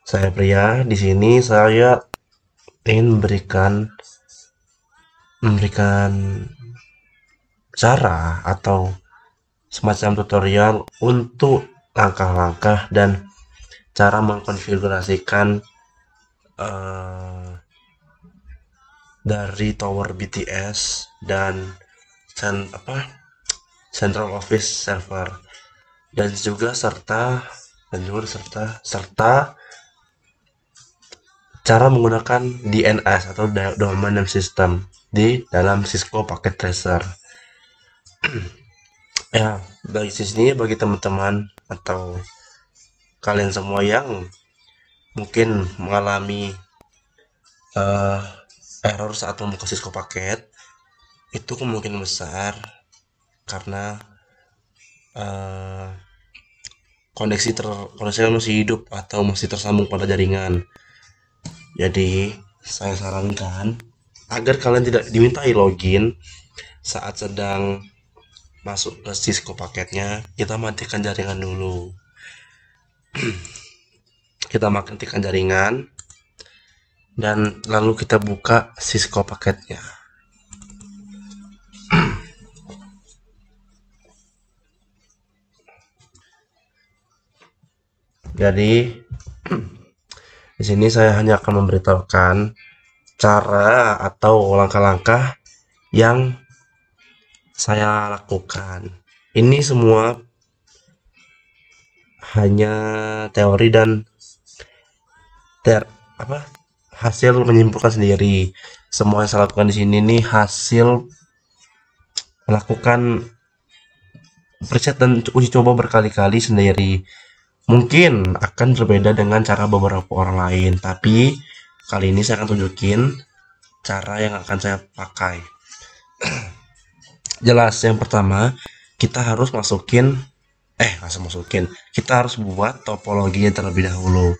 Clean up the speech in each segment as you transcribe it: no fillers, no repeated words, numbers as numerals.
Saya Pria. Di sini saya ingin memberikan cara atau semacam tutorial untuk langkah-langkah dan cara mengkonfigurasikan eh, dari tower BTS dan Central Office Server dan juga serta cara menggunakan DNS atau Domain Name System di dalam Cisco Packet Tracer. Ya, bagi teman-teman atau kalian semua yang mungkin mengalami eh, error saat membuka Cisco Packet, itu kemungkinan besar karena eh, koneksi masih hidup atau masih tersambung pada jaringan. Jadi, saya sarankan agar kalian tidak dimintai login saat sedang masuk ke Cisco paketnya, kita matikan jaringan dulu. Kita matikan jaringan dan lalu kita buka Cisco paketnya. Jadi di sini saya hanya akan memberitahukan cara atau langkah-langkah yang saya lakukan. Ini semua hanya teori dan ter apa hasil menyimpulkan sendiri. Semua yang saya lakukan di sini nih hasil melakukan riset dan uji coba berkali-kali sendiri. Mungkin akan berbeda dengan cara beberapa orang lain, tapi kali ini saya akan tunjukin cara yang akan saya pakai. Jelas, yang pertama kita harus kita harus buat topologinya terlebih dahulu.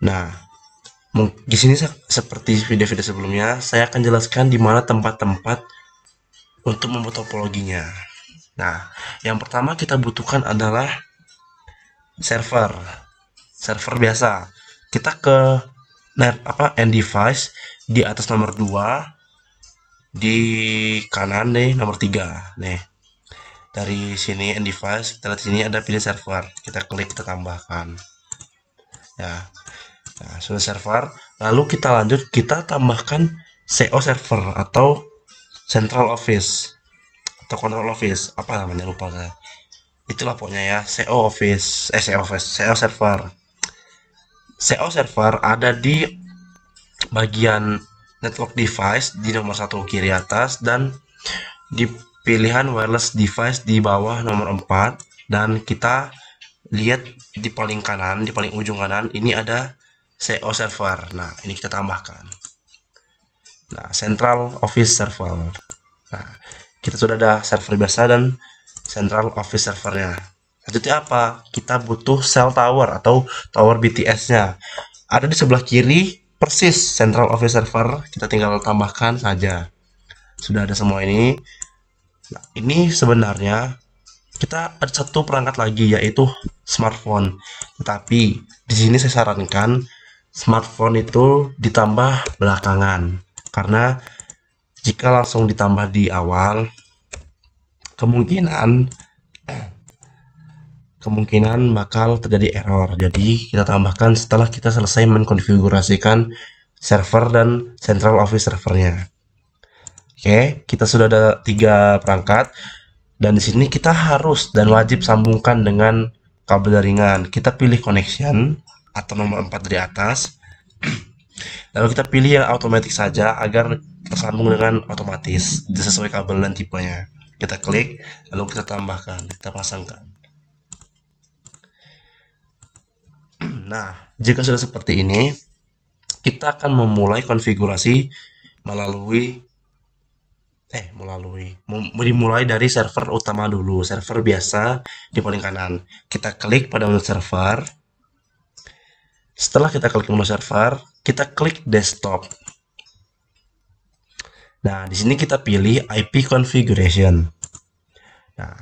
Nah, di sini seperti video-video sebelumnya, saya akan jelaskan di mana tempat-tempat untuk membuat topologinya. Nah, yang pertama kita butuhkan adalah server biasa. Kita ke end device di atas nomor 2, di kanan nih nomor 3 nih. Dari sini end device, kita lihat sini ada pilih server, kita klik, kita tambahkan ya. Nah, sudah server, lalu kita lanjut, kita tambahkan CO server atau Central Office atau Control Office, apa namanya lupa saya. Itulah pokoknya ya, CO server. CO server ada di bagian network device di nomor 1 kiri atas dan di pilihan wireless device di bawah nomor 4, dan kita lihat di paling kanan, di paling ujung kanan ini ada CO server. Nah, ini kita tambahkan. Nah, Central Office Server. Nah, kita sudah ada server biasa dan Central Office servernya. Selanjutnya apa? Kita butuh cell tower atau tower BTS-nya. Ada di sebelah kiri persis Central Office server. Kita tinggal tambahkan saja. Sudah ada semua ini. Nah, ini sebenarnya kita ada satu perangkat lagi yaitu smartphone. Tetapi di sini saya sarankan smartphone itu ditambah belakangan karena jika langsung ditambah di awal kemungkinan bakal terjadi error. Jadi kita tambahkan setelah kita selesai mengkonfigurasikan server dan Central Office servernya. Oke, kita sudah ada 3 perangkat dan di sini kita harus dan wajib sambungkan dengan kabel jaringan. Kita pilih connection atau nomor 4 dari atas. Lalu kita pilih yang otomatis saja agar tersambung dengan otomatis sesuai kabel dan tipenya. Kita klik, lalu kita tambahkan, kita pasangkan. Nah, jika sudah seperti ini, kita akan memulai konfigurasi dimulai dari server utama dulu, server biasa di paling kanan. Kita klik pada menu server. Setelah kita klik menu server, kita klik desktop. Nah, di sini kita pilih IP configuration. Nah,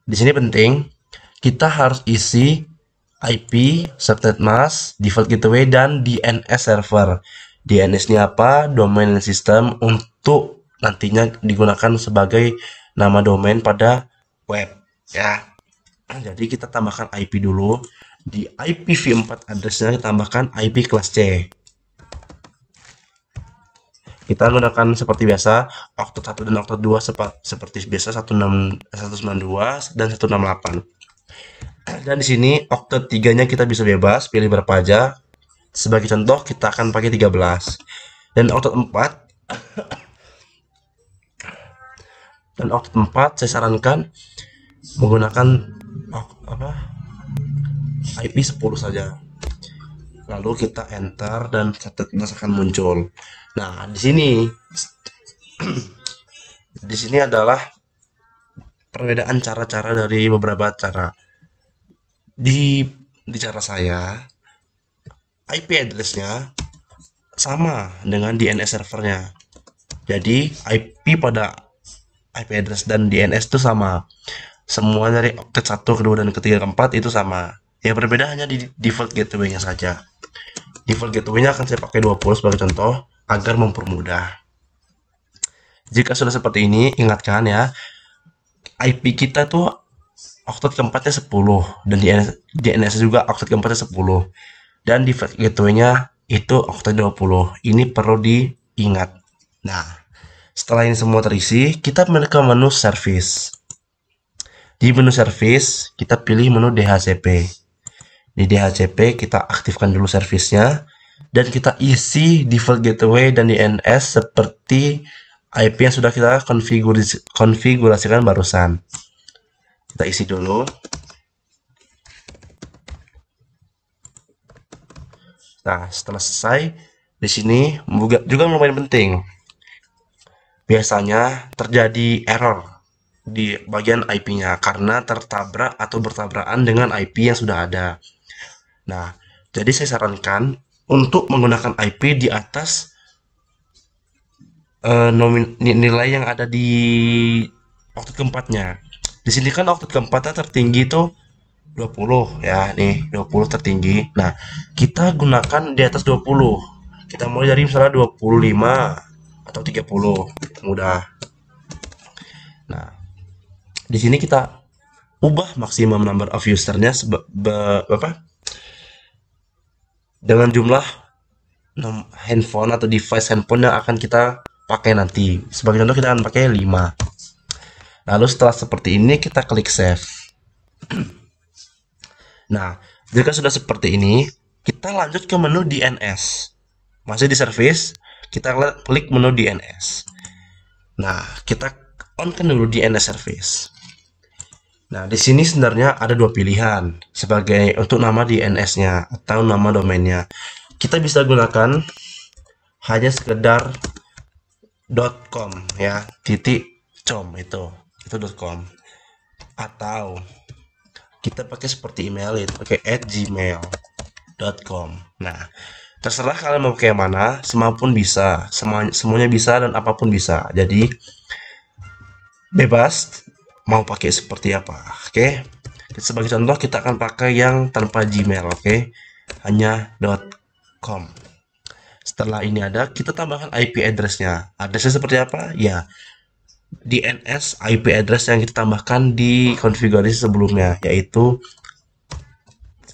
di sini penting kita harus isi IP, subnet mask, default gateway, dan DNS server. DNS-nya apa? Domain system, untuk nantinya digunakan sebagai nama domain pada web ya. Jadi kita tambahkan IP dulu. Di IPv4 addressnya ditambahkan IP kelas C. Kita gunakan seperti biasa octet 1 dan octet 2 seperti biasa 192 dan 168. Dan di sini octet 3-nya kita bisa bebas pilih berapa aja. Sebagai contoh kita akan pakai 13. Dan octet 4 saya sarankan menggunakan IP 10 saja. Lalu kita enter dan catat akan muncul. Nah, di sini adalah perbedaan cara-cara dari beberapa cara. Di cara saya, IP address-nya sama dengan DNS servernya. Jadi IP pada IP address dan DNS itu sama. Semua dari octet 1, kedua, dan ketiga, keempat itu sama. Yang berbeda hanya di default gateway-nya saja. Default gateway-nya akan saya pakai 20 sebagai contoh agar mempermudah. Jika sudah seperti ini, ingatkan ya, IP kita tuh octet keempatnya 10 dan DNS juga octet keempatnya 10 dan default gateway-nya itu octet 20. Ini perlu diingat. Nah, setelah ini semua terisi, kita ke menu service. Di menu service, kita pilih menu DHCP. Di DHCP kita aktifkan dulu servisnya dan kita isi default gateway dan DNS seperti IP yang sudah kita konfigurasikan barusan. Kita isi dulu. Nah, setelah selesai, di sini juga lumayan penting. Biasanya terjadi error di bagian IP-nya karena tertabrak atau bertabrakan dengan IP yang sudah ada. Nah, jadi saya sarankan untuk menggunakan IP di atas nilai yang ada di octet keempatnya. Di sini kan octet keempatnya tertinggi itu 20 ya, nih 20 tertinggi. Nah, kita gunakan di atas 20. Kita mulai dari misalnya 25 atau 30, mudah. Nah, di sini kita ubah maksimum number of usernya dengan jumlah handphone atau device handphone yang akan kita pakai nanti. Sebagai contoh kita akan pakai 5. Lalu setelah seperti ini kita klik save. Nah, jika sudah seperti ini, kita lanjut ke menu DNS. Masih di service, kita klik menu DNS. Nah, kita on-kan dulu DNS service. Nah, di sini sebenarnya ada dua pilihan sebagai untuk nama DNS-nya atau nama domainnya. Kita bisa gunakan hanya sekedar .com ya, .com itu .com, atau kita pakai seperti email itu pakai @gmail.com. Nah, terserah kalian mau pakai yang mana, semapun bisa, semuanya bisa dan apapun bisa. Jadi bebas mau pakai seperti apa. Oke. Sebagai contoh kita akan pakai yang tanpa Gmail, oke. Hanya .com. Setelah ini ada, kita tambahkan IP address-nya. Address-nya seperti apa? Ya, DNS IP address yang kita tambahkan di konfigurasi sebelumnya, yaitu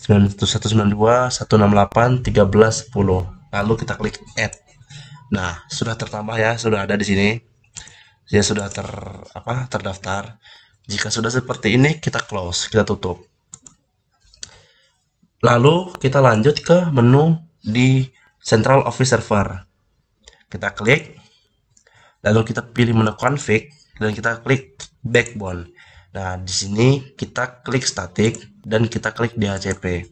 192.168.13.10. Lalu kita klik add. Nah, sudah tertambah ya, sudah ada di sini. Ya sudah terdaftar. Jika sudah seperti ini, kita close, kita tutup. Lalu kita lanjut ke menu di Central Office Server. Kita klik, lalu kita pilih menu config dan kita klik backbone. Nah, di sini kita klik static dan kita klik DHCP.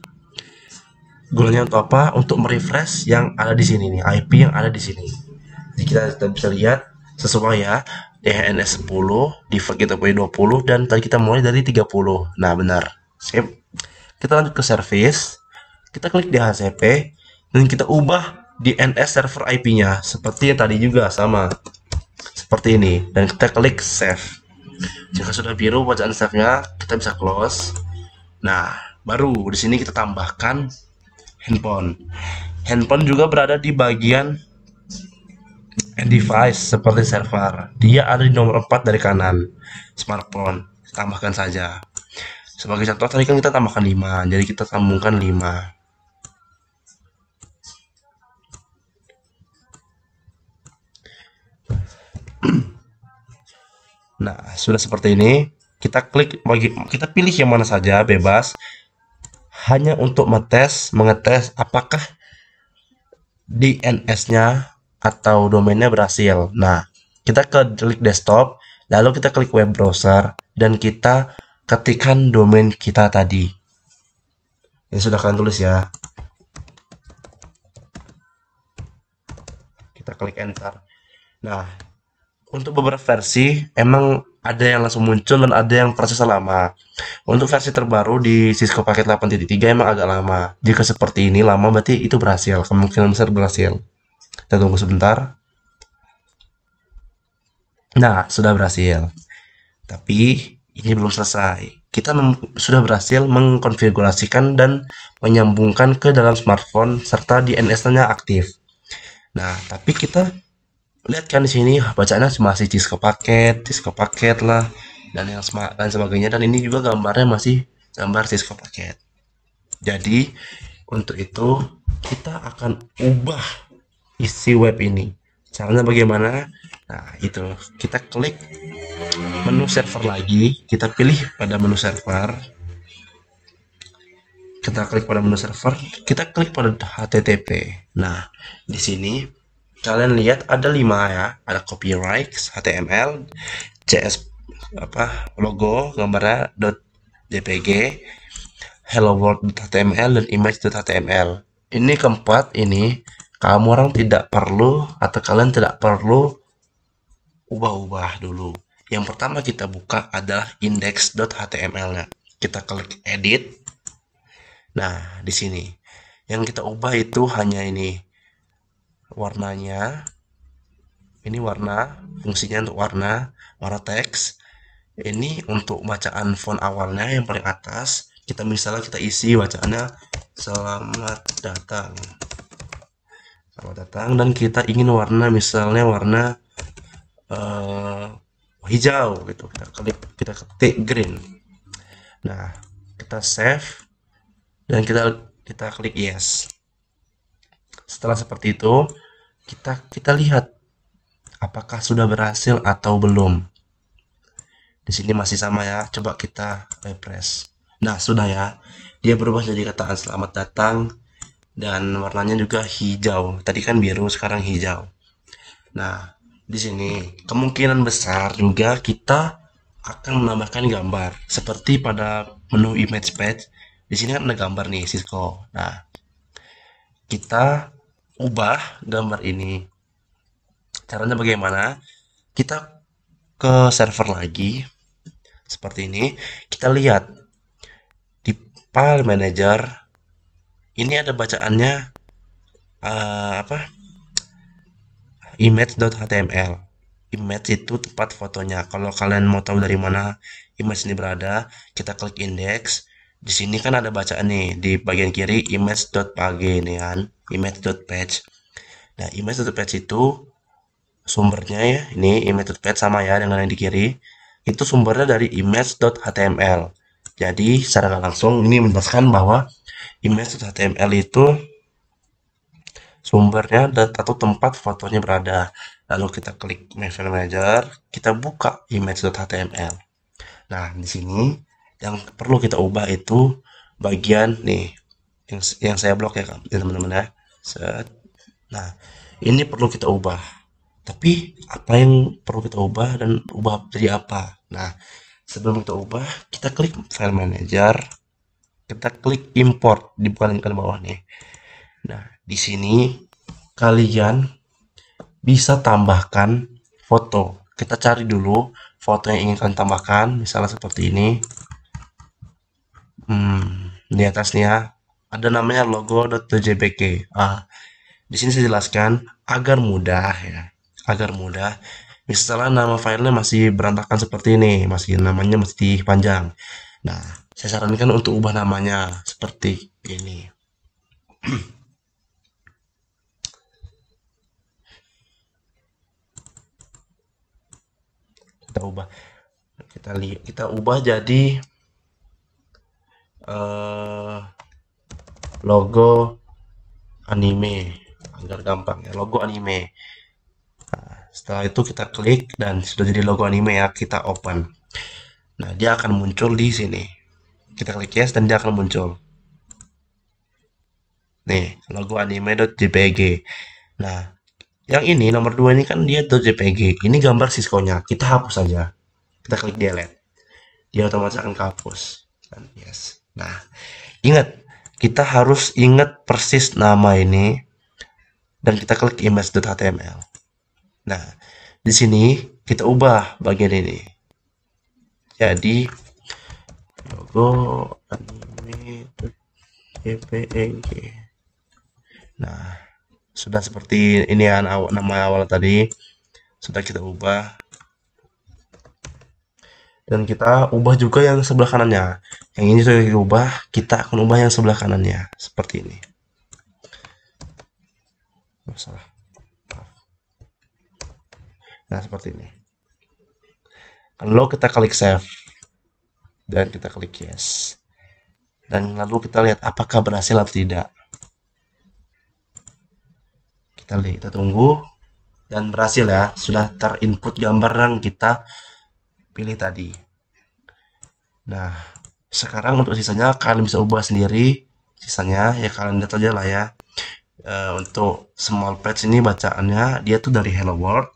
Gunanya untuk apa? Untuk merefresh yang ada di sini nih, IP yang ada di sini. Jadi kita bisa lihat sesuai ya, DNS 10, default gateway 20, dan tadi kita mulai dari 30. Nah, benar. Sip. Kita lanjut ke service, kita klik DHCP, dan kita ubah DNS server IP-nya seperti yang tadi juga, sama seperti ini, dan kita klik save. Jika sudah biru bacaan save-nya, kita bisa close. Nah, Baru di sini kita tambahkan handphone. Handphone juga berada di bagian device seperti server. Dia ada di nomor 4 dari kanan. Smartphone. Tambahkan saja. Sebagai contoh tadi kan kita tambahkan 5, jadi kita sambungkan 5. Nah, sudah seperti ini. Kita klik kita pilih yang mana saja, bebas. Hanya untuk mengetes apakah DNS-nya atau domainnya berhasil. Nah, kita klik desktop, lalu kita klik web browser dan kita ketikkan domain kita tadi. Ini sudah kalian tulis ya. Kita klik enter. Nah, untuk beberapa versi emang ada yang langsung muncul dan ada yang prosesnya lama. Untuk versi terbaru di Cisco Paket 8.3 emang agak lama. Jika seperti ini lama berarti itu berhasil, kemungkinan besar berhasil. Kita tunggu sebentar. Nah, sudah berhasil. Tapi ini belum selesai. Kita sudah berhasil mengkonfigurasikan dan menyambungkan ke dalam smartphone serta DNS-nya aktif. Nah, tapi kita lihat kan di sini bacaannya masih Cisco paket lah dan dan sebagainya, dan ini juga gambarnya masih gambar Cisco paket. Jadi untuk itu kita akan ubah isi web ini. Caranya bagaimana? Nah, itu kita klik menu server lagi, kita pilih pada menu server. Kita klik pada menu server, kita klik pada HTTP. Nah, di sini kalian lihat ada 5 ya, ada copyright HTML, CS logo gambarnya .jpg, hello world.html dan image.html. Ini keempat ini kamu orang tidak perlu atau kalian tidak perlu ubah-ubah dulu. Yang pertama kita buka adalah index.html-nya. Kita klik edit. Nah, di sini yang kita ubah itu hanya ini warnanya. Ini warna, fungsinya untuk warna teks. Ini untuk bacaan font awalnya yang paling atas. Misalnya kita isi bacaannya selamat datang. Selamat datang, dan kita ingin warna misalnya warna hijau gitu. Kita ketik green. Nah, kita save dan kita klik yes. Setelah seperti itu, kita lihat apakah sudah berhasil atau belum. Di sini masih sama ya. Coba kita refresh. Nah, sudah ya. Dia berubah jadi kataan selamat datang dan warnanya juga hijau. Tadi kan biru, sekarang hijau. Nah, di sini kemungkinan besar juga kita akan menambahkan gambar seperti pada menu image page. Di sini kan ada gambar nih Cisco. Nah, kita ubah gambar ini. Caranya bagaimana? Kita ke server lagi seperti ini. Kita lihat di file manager ini ada bacaannya image.html. Image itu tempat fotonya. Kalau kalian mau tahu dari mana image ini berada, kita klik index. Di sini kan ada bacaan nih di bagian kiri image.page nih kan, image.page. Nah, image.page itu sumbernya ya, ini image.page sama ya dengan yang di kiri. Itu sumbernya dari image.html. Jadi secara langsung ini menjelaskan bahwa image.html itu sumbernya atau tempat fotonya berada. Lalu kita klik My File Manager, kita buka image.html. Nah, di sini yang perlu kita ubah itu bagian nih yang saya blok ya teman-teman ya. Nah, ini perlu kita ubah. Tapi apa yang perlu kita ubah dan ubah jadi apa? Nah, sebelum kita ubah, kita klik File Manager, kita klik import di bukan ke bawah nih. Nah, di sini kalian bisa tambahkan foto. Kita cari dulu foto yang ingin kalian tambahkan, misalnya seperti ini. Di atasnya ada namanya logo.jpg. Di sini saya jelaskan agar mudah ya, agar mudah. Misalnya nama filenya masih berantakan seperti ini, namanya masih panjang. Nah, Saya sarankan untuk ubah namanya seperti ini. Kita ubah, kita ubah jadi logo anime agar gampang ya, logo anime. Setelah itu kita klik dan sudah jadi logo anime ya, kita open. Nah, dia akan muncul di sini. Kita klik yes dan dia akan muncul. Nih, logo anime.jpg. Nah, yang ini nomor 2 ini kan dia .jpg. Ini gambar Cisco-nya. Kita hapus saja. Kita klik delete. Dia otomatis akan kehapus. Dan yes. Nah, ingat, kita harus ingat persis nama ini dan kita klik image.html. Nah, di sini kita ubah bagian ini. Jadi logo anime.jpg. Nah, sudah seperti ini ya, nama awal tadi sudah kita ubah. Dan kita ubah juga yang sebelah kanannya. Yang ini sudah kita ubah, kita akan ubah yang sebelah kanannya seperti ini. Masalah. Nah, seperti ini. Lalu kita klik save dan kita klik yes. Dan lalu kita lihat apakah berhasil atau tidak. Kita tunggu dan berhasil ya, sudah terinput gambar yang kita pilih tadi. Nah, sekarang untuk sisanya kalian bisa ubah sendiri. Sisanya ya kalian lihat aja lah ya. Untuk small page ini bacaannya dia tuh dari hello world,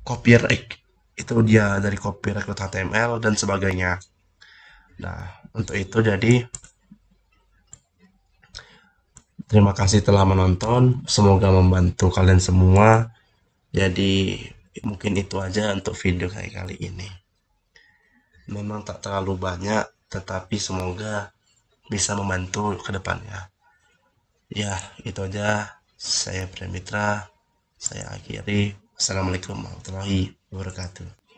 copyright itu dia dari copyright.html dan sebagainya. Nah, untuk itu jadi terima kasih telah menonton, semoga membantu kalian semua. Jadi mungkin itu aja untuk video saya kali ini. Memang tak terlalu banyak, tetapi semoga bisa membantu ke depannya. Ya, itu aja. Saya Premitra, saya akhiri. Assalamualaikum warahmatullahi wabarakatuh.